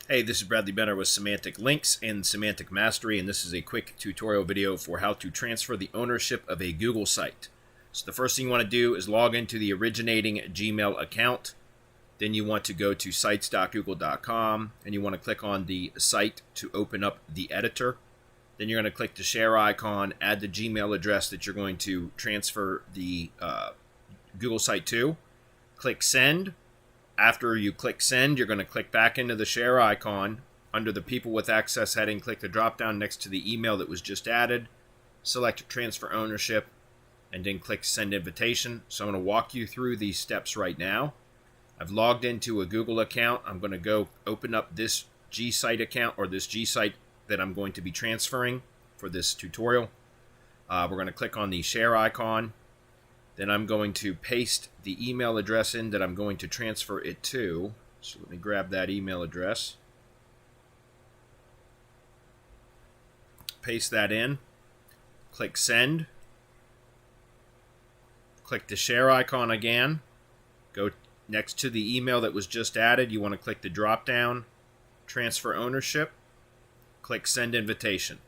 Hey, this is Bradley Benner with Semantic Links and Semantic Mastery, and this is a quick tutorial video for how to transfer the ownership of a Google site. So the first thing you want to do is log into the originating Gmail account. Then you want to go to sites.google.com, and you want to click on the site to open up the editor. Then you're going to click the share icon, add the Gmail address that you're going to transfer the Google site to. Click send. After you click send, you're going to click back into the share icon. Under the people with access heading, click the drop down next to the email that was just added. Select transfer ownership and then click send invitation. So I'm going to walk you through these steps right now. I've logged into a Google account. I'm going to go open up this G site account, or this G site that I'm going to be transferring for this tutorial. We're going to click on the share icon. Then I'm going to paste the email address in that I'm going to transfer it to. So let me grab that email address. Paste that in. Click send. Click the share icon again. Go next to the email that was just added. You want to click the drop down, transfer ownership. Click send invitation.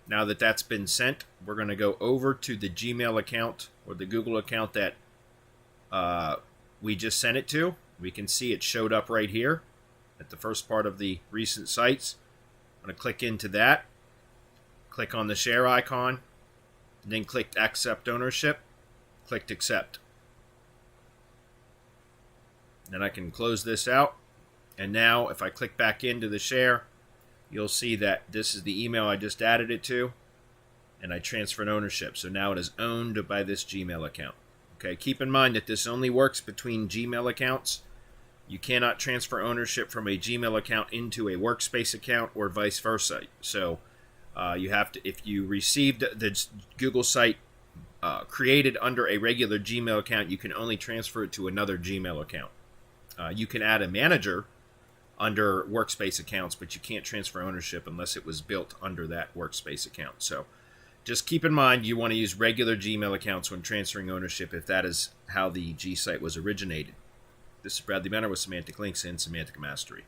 Now that that's been sent, we're going to go over to the Gmail account or the Google account that we just sent it to. We can see it showed up right here at the first part of the recent sites. I'm going to click into that, click on the share icon, then click accept ownership, click accept. Then I can close this out. And now if I click back into the share, you'll see that this is the email I just added it to, and I transferred ownership. So now it is owned by this Gmail account. Okay, keep in mind that this only works between Gmail accounts. You cannot transfer ownership from a Gmail account into a workspace account or vice versa. So you have to, if you received the Google site created under a regular Gmail account, you can only transfer it to another Gmail account. You can add a manager under workspace accounts, but you can't transfer ownership unless it was built under that workspace account. So just keep in mind you want to use regular Gmail accounts when transferring ownership if that is how the G site was originated. This is Bradley Benner with Semantic Links and Semantic Mastery.